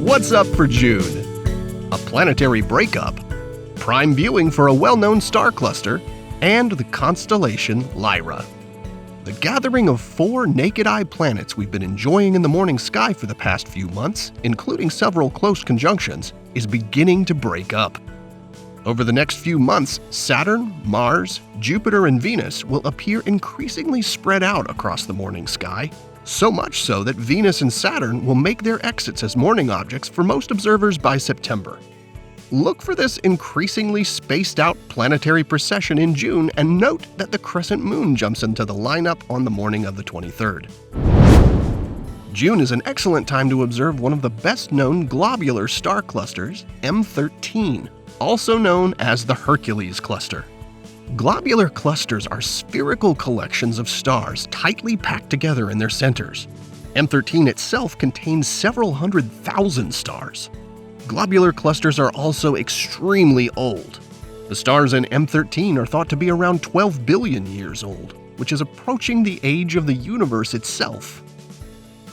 What's up for June? A planetary breakup, prime viewing for a well-known star cluster, and the constellation Lyra. The gathering of 4 naked-eye planets we've been enjoying in the morning sky for the past few months, including several close conjunctions, is beginning to break up. Over the next few months, Saturn, Mars, Jupiter, and Venus will appear increasingly spread out across the morning sky, so much so that Venus and Saturn will make their exits as morning objects for most observers by September. Look for this increasingly spaced-out planetary procession in June and note that the crescent moon jumps into the lineup on the morning of the 23rd. June is an excellent time to observe one of the best-known globular star clusters, M13, also known as the Hercules Cluster. Globular clusters are spherical collections of stars tightly packed together in their centers. M13 itself contains several 100,000 stars. Globular clusters are also extremely old. The stars in M13 are thought to be around 12 billion years old, which is approaching the age of the universe itself.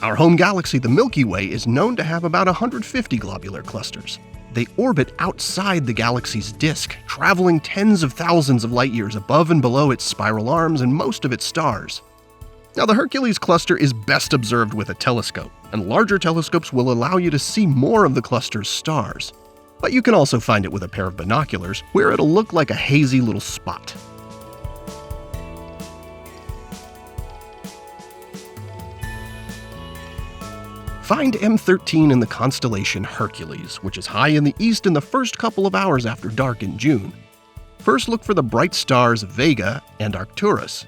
Our home galaxy, the Milky Way, is known to have about 150 globular clusters. They orbit outside the galaxy's disk, traveling tens of thousands of light years above and below its spiral arms and most of its stars. Now, the Hercules cluster is best observed with a telescope, and larger telescopes will allow you to see more of the cluster's stars. But you can also find it with a pair of binoculars, where it'll look like a hazy little spot. Find M13 in the constellation Hercules, which is high in the east in the first couple of hours after dark in June. First look for the bright stars Vega and Arcturus.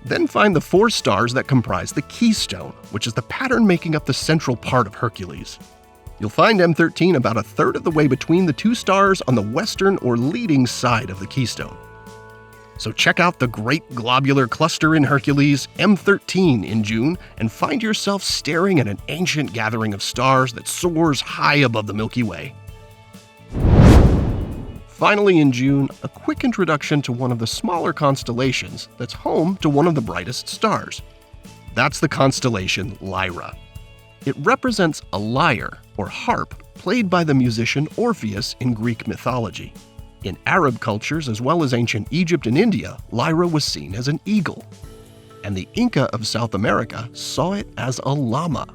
Then find the 4 stars that comprise the keystone, which is the pattern making up the central part of Hercules. You'll find M13 about a third of the way between the 2 stars on the western or leading side of the keystone. So check out the Great Globular Cluster in Hercules, M13, in June, and find yourself staring at an ancient gathering of stars that soars high above the Milky Way. Finally, in June, a quick introduction to one of the smaller constellations that's home to one of the brightest stars. That's the constellation Lyra. It represents a lyre, or harp, played by the musician Orpheus in Greek mythology. In Arab cultures, as well as ancient Egypt and India, Lyra was seen as an eagle. And the Inca of South America saw it as a llama.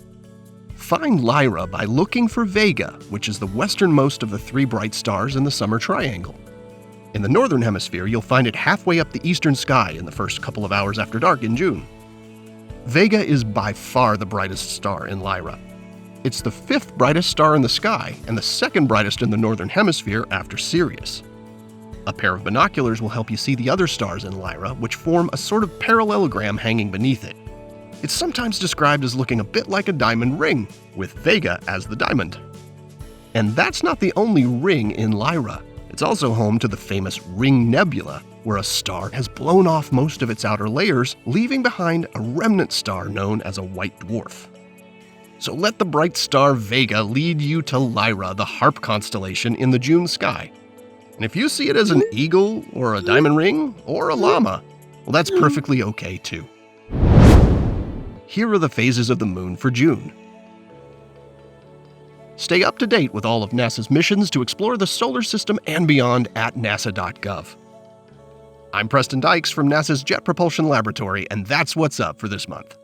Find Lyra by looking for Vega, which is the westernmost of the 3 bright stars in the summer triangle. In the northern hemisphere, you'll find it halfway up the eastern sky in the first couple of hours after dark in June. Vega is by far the brightest star in Lyra. It's the 5th brightest star in the sky and the 2nd brightest in the northern hemisphere after Sirius. A pair of binoculars will help you see the other stars in Lyra, which form a sort of parallelogram hanging beneath it. It's sometimes described as looking a bit like a diamond ring, with Vega as the diamond. And that's not the only ring in Lyra. It's also home to the famous Ring Nebula, where a star has blown off most of its outer layers, leaving behind a remnant star known as a white dwarf. So let the bright star Vega lead you to Lyra, the harp constellation in the June sky. And if you see it as an eagle, or a diamond ring, or a llama, well, that's perfectly okay too. Here are the phases of the moon for June. Stay up to date with all of NASA's missions to explore the solar system and beyond at nasa.gov. I'm Preston Dykes from NASA's Jet Propulsion Laboratory, and that's what's up for this month.